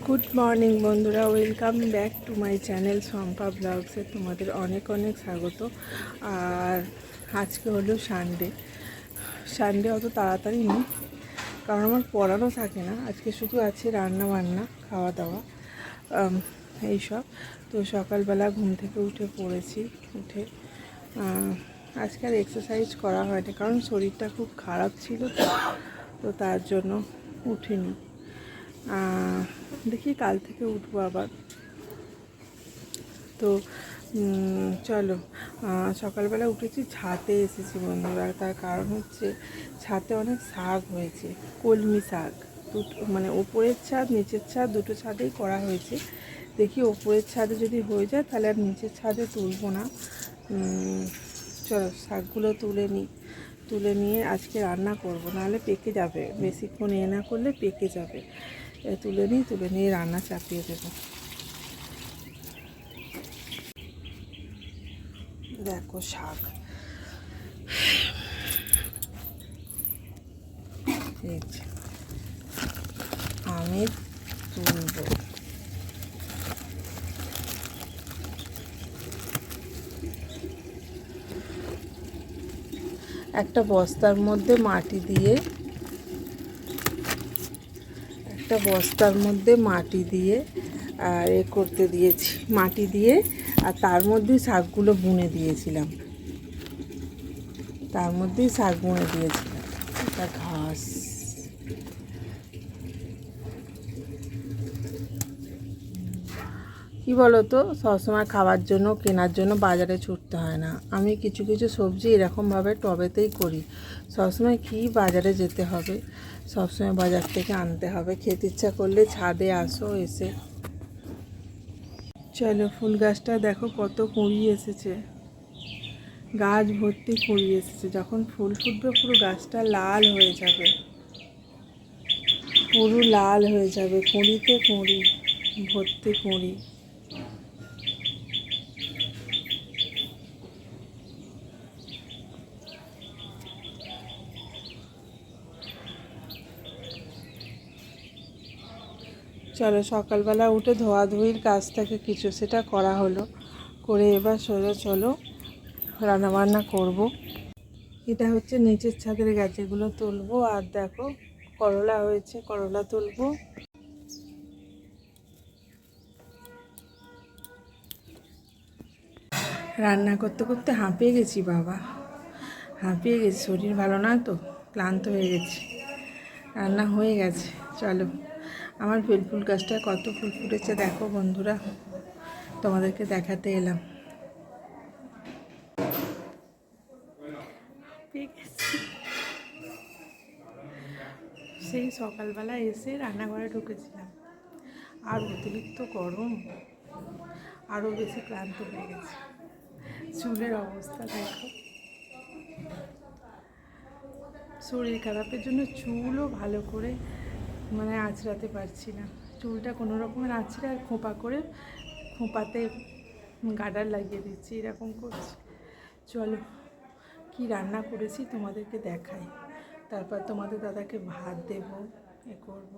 Good morning বন্ধুরা, welcome back to my channel Shampa ব্লগসে তোমাদের অনেক অনেক স্বাগত। আর আজকে হলো সানডে অত তাড়াতাড়ি নেই, কারণ আমার পড়ানো থাকে না। আজকে শুধু আছে রান্না বান্না, খাওয়া দাওয়া, এইসব। তো সকালবেলা ঘুম থেকে উঠে পড়েছি। আজকে আর এক্সারসাইজ করা হয়নি, কারণ শরীরটা খুব খারাপ ছিল, তো তার জন্য উঠিনি। দেখি কাল থেকে উঠবো আবার। তো চলো, সকালবেলা উঠেছি, ছাদে এসেছি বন্ধুরা। তার কারণ হচ্ছে ছাদে অনেক শাক হয়েছে, কলমি শাক। মানে ওপরের ছাদ নিচের ছাদ দুটো ছাদেই করা হয়েছে। দেখি ওপরের ছাদে যদি হয়ে যায় তাহলে আর নিচের ছাদে তুলবো না। চলো শাকগুলো তুলে নিয়ে আজকে রান্না করব, নাহলে পেকে যাবে। বেশিক্ষণ না করলে পেকে যাবে। তুলে নিয়ে রান্না চাপিয়ে দেবো। দেখো শাক, আমি তুলব। একটা বস্তার মধ্যে মাটি দিয়ে আর করতে দিয়েছি, মাটি দিয়ে, আর তার মধ্যেই শাকগুলো বুনে দিয়েছিলাম। এটা ঘাস। কি বলো তো, সবসময় খাওয়ার জন্য কেনার জন্য বাজারে ছুটতে হয় না। আমি কিছু কিছু সবজি এরকমভাবে টবেতেই করি। সবসময় কি বাজারে যেতে হবে, সবসময় বাজার থেকে আনতে হবে? খেতে ইচ্ছা করলে ছাদে আসো, এসে। চলো, ফুল গাছটা দেখো কত কুঁড়ি এসেছে, গাছ ভর্তি কুঁড়ি এসেছে। যখন ফুল ফুটবে পুরো গাছটা লাল হয়ে যাবে, কুঁড়িতে কুঁড়ি, ভর্তি কুঁড়ি। চলো, সকালবেলা উঠে ধোয়াধুয়ির কাজটাকে কিছু সেটা করা হলো, করে এবার চলো রান্নাবান্না করব। এটা হচ্ছে নিচের ছাদের গাছগুলো তুলবো। আর দেখো করলা হয়েছে, করলা তুলবো। রান্না করতে করতে হাঁপিয়ে গেছি বাবা, শরীর ভালো না তো, ক্লান্ত হয়ে গেছি। রান্না হয়ে গেছে। চলো, আমার ফুল গাছটা কত ফুল ফুটেছে দেখো বন্ধুরা, তোমাদেরকে দেখাতে এলাম। সেই সকালবেলা এসে রান্নাঘরে ঢুকেছিলাম, আর অতিরিক্ত গরম, আরও বেশি ক্লান্ত হয়ে গেছে। চুলের অবস্থা দেখো, শরীর খারাপের জন্য চুলও ভালো করে আঁচড়াতে পারছি না। চুলটা কোনো রকমের আঁচড়ে আর খোঁপাতে গার্ডার লাগিয়ে দিচ্ছি, এরকম করছি। চলো, কি রান্না করেছি তোমাদেরকে দেখাই, তারপর তোমাদের দাদাকে ভাত দেব, করব।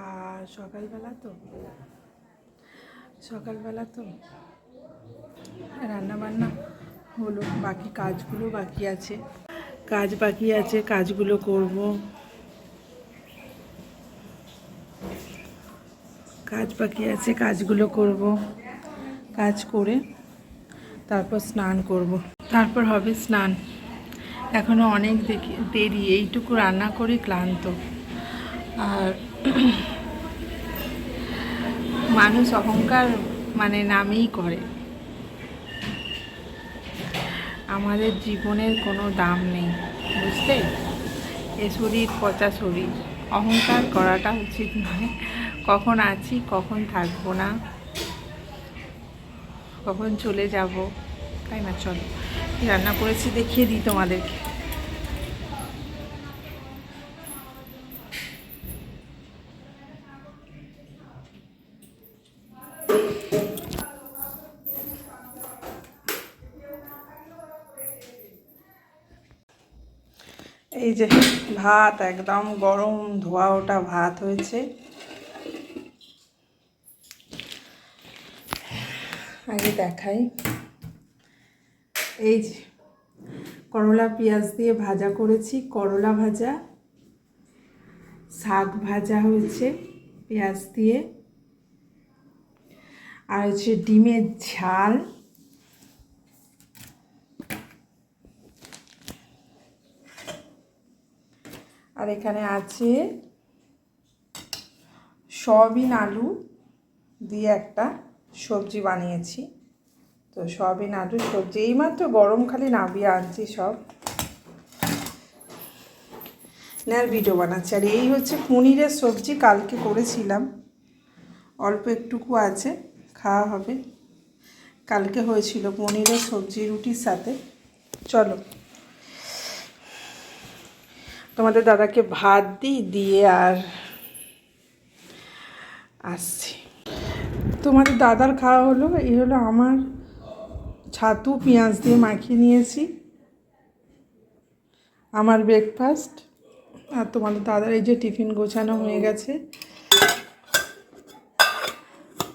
আর সকালবেলা তো রান্নাবান্না হলো, বাকি কাজগুলো বাকি আছে, কাজগুলো করব। কাজ করে তারপর স্নান করব, তারপর হবে স্নান। এখনও অনেক দেরি, এইটুকু রান্না করে ক্লান্ত। আর মানুষ অহংকার নামেই করে। আমাদের জীবনের কোনো দাম নেই, বুঝতে? এ শরীর পচা শরীর, অহংকার করাটা উচিত নয়। কখন আছি, কখন থাকবো না, কখন চলে যাব, তাই না? চলো, রান্না করেছি দেখিয়ে দিই তোমাদেরকে। এই যে ভাত, একদম গরম ধোয়া ওটা ভাত হয়েছে। আগে দেখাই, এই যে করলা পেঁয়াজ দিয়ে ভাজা করেছি, করলা ভাজা, শাক ভাজা হয়েছে পেঁয়াজ দিয়ে, আর হচ্ছে ডিমের ঝাল, আর এখানে আছে সয়াবিন আলু দিয়ে একটা সবজি বানিয়েছি। তো সয়াবিন আলু সবজি এইমাত্র গরম খালি নামিয়ে আনছি সব, আর ভিডিও বানাচ্ছি। আর এই হচ্ছে পনিরের সবজি, কালকে করেছিলাম, অল্প একটুকু আছে, খাওয়া হবে। কালকে হয়েছিল পনিরের সবজি রুটির সাথে। চলো তোমাদের দাদাকে ভাত দিয়ে আর আসছি। তোমাদের দাদার খাওয়া হলো, এই হলো আমার ছাতু পেঁয়াজ দিয়ে মাখিয়ে নিয়েছি, আমার ব্রেকফাস্ট। আর তোমাদের দাদার এই যে টিফিন গোছানো হয়ে গেছে,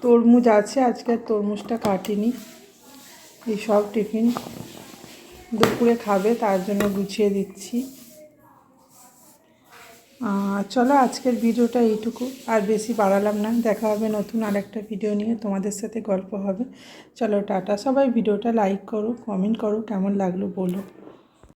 তরমুজ আছে, আজকে তরমুজটা কাটিনি, এই সব টিফিন দুপুরে খাবে তার জন্য গুছিয়ে দিচ্ছি। চলো আজকের ভিডিওটা এইটুকু, আর বেশি বাড়ালাম না। দেখা হবে নতুন আরেকটা ভিডিও নিয়ে, তোমাদের সাথে গল্প হবে। চলো টাটা। সবাই ভিডিওটা লাইক করো, কমেন্ট করো, কেমন লাগলো বলো।